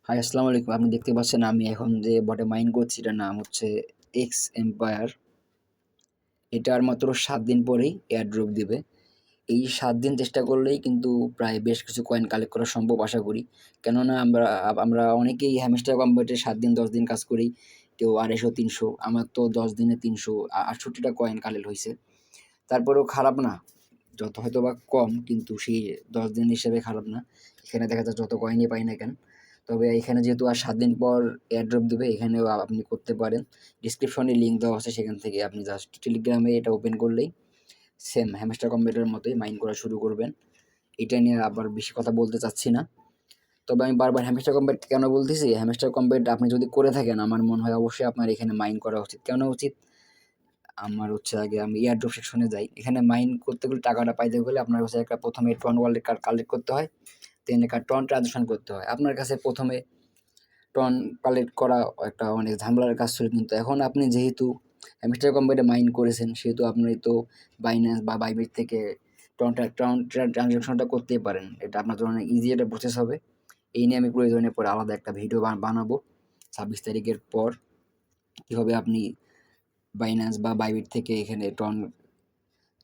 High, আসসালামু আলাইকুম। আপনি দেখতে পাচ্ছেন আমি এখন যে বটে মাইন করছি এটার নাম হচ্ছে এক্স এম্পায়ার। এটা আর মাত্র ৭ দিন পরেই এয়ারড্রপ দিবে। এই ৭ দিন চেষ্টা করলেই কিন্তু প্রায় বেশ কিছু কয়েন কালেক্ট করা সম্ভব আশা করি। কেননা আমরা অনেকেই হ্যামস্টার কম্বেটে ৭ দিন ১০ দিন কাজ করি। কেউ ২৫০, ৩০০, আমার তো ১০ দিনে ৩৬৮ টা কয়েন কালেক্ট হইছে। তারপরেও খারাপ না। হয়তোবা কম কিন্তু সেই ১০ দিন হিসেবে খারাপ না। এখানে দেখা যায় যত কয়েনই পাই না কেন। তবে এখানে যেহেতু আর ৭ দিন পর এয়ারড্রপ দিবে এখানেও আপনি করতে পারেন। ডিসক্রিপশনে লিঙ্ক দেওয়া আছে সেখান থেকে আপনি জাস্ট টেলিগ্রামে এটা ওপেন করলেই সেম হ্যামস্টার কম্বেটের মতোই মাইন করা শুরু করবেন। এটা নিয়ে আবার বেশি কথা বলতে চাচ্ছি না। তবে আমি বারবার হ্যামস্টার কম্বেট কেন বলতেছি? হ্যামস্টার কম্বেট আপনি যদি করে থাকেন আমার মনে হয় অবশ্যই আপনার এখানে মাইন করা উচিত। কেন উচিত? আমার হচ্ছে আগে আমি এয়ারড্রপ সেকশনে যাই। এখানে মাইন করতে গেলে টাকাটা পাইতে গেলে আপনার হচ্ছে একটা ১ম এ ট্রন ওয়ালেট কার্ড কালেক্ট করতে হয়। দেন একটা ট্রন ট্রানজ্যাকশন করতে হয়। আপনার কাছে ১ম এ টন কালেক্ট করা একটা অনেক ঝামেলার কাজ ছিল, কিন্তু এখন আপনি যেহেতু হ্যামস্টার কম্বেটে মাইন করেছেন সেহেতু আপনি তো বাইন্যান্স বা বাইবিট থেকে ট্রন ট্রানজ্যাকশনটা করতেই পারেন। এটা আপনার জন্য অনেক ইজি একটা প্রসেস হবে। এই নিয়ে আমি প্রয়োজনে পরে আলাদা একটা ভিডিও বানাবো ২৬ তারিখের পর। কিভাবে আপনি বাইন্যান্স বা বাইবিট থেকে এখানে ট্রন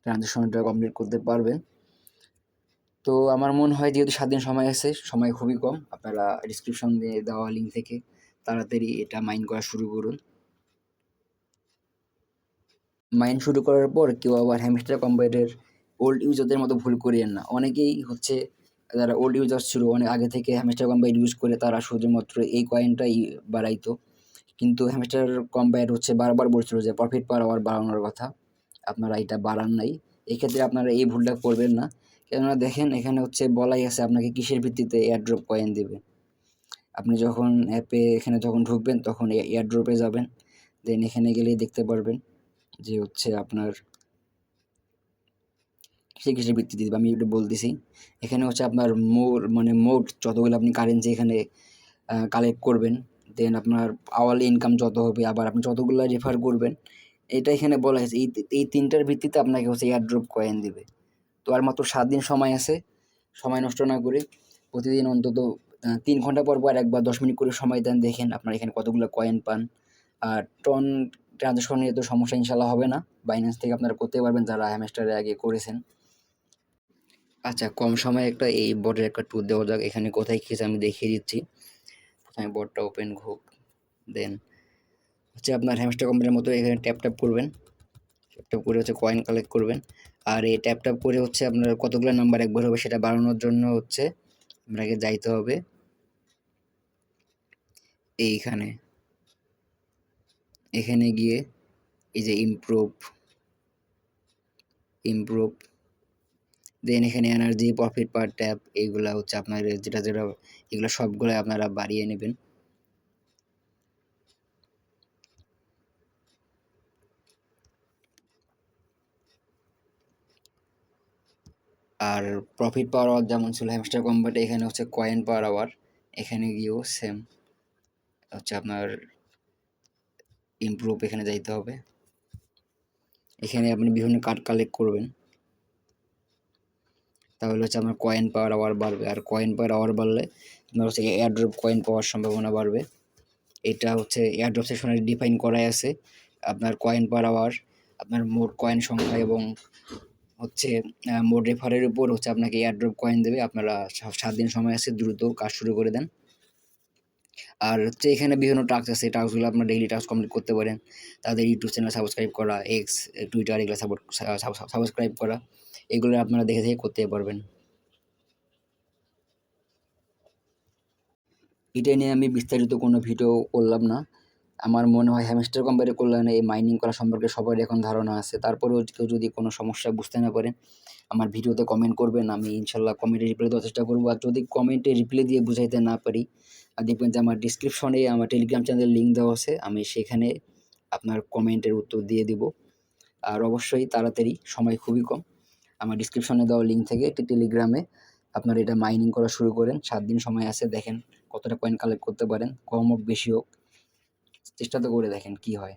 ট্রানজ্যাকশনটা কমপ্লিট করতে পারবেন। তো আমার মনে হয় যেহেতু ৭ দিন সময় আছে, সময় খুবই কম। আপনারা ডিসক্রিপশন দিয়ে দেওয়া লিঙ্ক থেকে তাড়াতাড়ি এটা মাইন করা শুরু করুন। মাইন শুরু করার পর কেউ আবার হ্যামস্টার কম্বেটের ওল্ড ইউজারদের মতো ভুল করিয়েন না। অনেকেই হচ্ছে যারা ওল্ড ইউজার ছিল অনেক আগে থেকে হ্যামস্টার কম্বেট ইউজ করে তারা শুধুমাত্র এই কয়েনটাই বাড়াইতো। কিন্তু হ্যামস্টার কম্বেট হচ্ছে বারবার বলছিল যে প্রফিট পার আওয়ার বাড়ানোর কথা। আপনারা এটা বাড়ান নাই। এক্ষেত্রে আপনারা এই ভুলটা করবেন না। কেননা দেখেন এখানে হচ্ছে বলাই আছে আপনাকে কিসের ভিত্তিতে এয়ারড্রপ কয়েন দিবে। আপনি যখন অ্যাপে এখানে যখন ঢুকবেন তখন এয়ারড্রপে যাবেন। দেন এখানে গেলেই দেখতে পারবেন যে হচ্ছে আপনার কিসের ভিত্তিতে দিবে আমি একটু বলতেছি। এখানে হচ্ছে আপনার মোট যতগুলো আপনি কারেন্সি এখানে কালেক্ট করবেন, দেন আপনার আওয়ারলি ইনকাম যত হবে, আবার আপনি যতগুলা রেফার করবেন, এটা এখানে বলা হয়েছে। এই ৩ টার ভিত্তিতে আপনাকে হচ্ছে এয়ারড্রপ কয়েন দিবে। তো আর মাত্র ৭ দিন সময় আছে। সময় নষ্ট না করে প্রতিদিন অন্তত ৩ ঘন্টা পর ১ বা ১০ মিনিট করে সময় দেন, দেখেন আপনার এখানে কতগুলো কয়েন পান। আর ট্রন ট্রান্সেকশন নিয়ে তো সমস্যা ইনশাআল্লাহ হবে না। বাইন্যান্স থেকে আপনারা করতে পারবেন যারা হ্যামস্টারে আগে করেছেন। আচ্ছা, কম সময়ে একটা এই বটের একটা ট্যুর দেওয়া যাক। এখানে কোথায় কি আছে আমি দেখিয়ে দিচ্ছি। প্রথমে বটটা ওপেন হোক, দেন হচ্ছে আপনার হ্যামস্টার কোম্পানির মতো এখানে ট্যাপ করবেন। ট্যাপ করে হচ্ছে কয়েন কালেক্ট করবেন। আর এই ট্যাপ করে হচ্ছে আপনার কতগুলো নাম্বার একবার হবে সেটা বাড়ানোর জন্য হচ্ছে আপনাকে যাইতে হবে এইখানে। এখানে গিয়ে এই যে ইমপ্রুভ, দেন এখানে এনার্জি, প্রফিট পার ট্যাপ, এইগুলা হচ্ছে আপনার যেটা এগুলো সবগুলাই আপনারা বাড়িয়ে নেবেন। আর প্রফিট পার আওয়ার যেমন ছিল হ্যামস্টার কম্বাটে, এখানে হচ্ছে কয়েন পার আওয়ার। এখানে গিয়েও সেম হচ্ছে আপনার ইমপ্রুভ, এখানে যাইতে হবে। এখানে আপনি বিভিন্ন কার্ড কালেক্ট করবেন, তাহলে হচ্ছে আপনার কয়েন পার আওয়ার বাড়বে। আর কয়েন পার আওয়ার বাড়লে আপনার হচ্ছে এয়ারড্রপ কয়েন পাওয়ার সম্ভাবনা বাড়বে। এটা হচ্ছে এয়ারড্রপ সেকশনে ডিফাইন করাই আছে। আপনার কয়েন পার আওয়ার, আপনার মোট কয়েন সংখ্যা এবং হচ্ছে মোট রেফারের উপর হচ্ছে আপনাকে এয়ারড্রপ কয়েন দেবে। আপনারা ৭ দিন সময় আছে, দ্রুত কাজ শুরু করে দেন। আর হচ্ছে এখানে বিভিন্ন টাস্ক আছে, টাস্কগুলো আপনার ডেইলি টাস্ক কমপ্লিট করতে পারেন। তাদের ইউটিউব চ্যানেল সাবস্ক্রাইব করা, এক্স, টুইটার এগুলো সাবস্ক্রাইব করা, এগুলো আপনারা দেখে দেখে করতে পারবেন। এটা নিয়ে আমি বিস্তারিত কোনো ভিডিও করলাম না। আমার মনে হয় হ্যামস্টার কোম্পানির কল্যাণে এই মাইনিং করা সম্পর্কে সবারই এখন ধারণা আছে। তারপরেও কেউ যদি কোনো সমস্যা বুঝতে না পারেন আমার ভিডিওতে কমেন্ট করবেন, আমি ইনশাল্লাহ কমেন্টে রিপ্লাই দেওয়ার চেষ্টা করবো। আর যদি কমেন্টে রিপ্লাই দিয়ে বুঝাইতে না পারি, দেখবেন যে আমার ডিসক্রিপশনে আমার টেলিগ্রাম চ্যানেলের লিঙ্ক দেওয়া আছে, আমি সেখানে আপনার কমেন্টের উত্তর দিয়ে দিব। আর অবশ্যই তাড়াতাড়ি, সময় খুবই কম, আমার ডিসক্রিপশনে দেওয়া লিঙ্ক থেকে একটি টেলিগ্রামে আপনার এটা মাইনিং করা শুরু করেন। ৭ দিন সময় আছে, দেখেন কতটা কয়েন কালেক্ট করতে পারেন। কম হোক বেশি হোক চেষ্টা তো করে দেখেন কি হয়।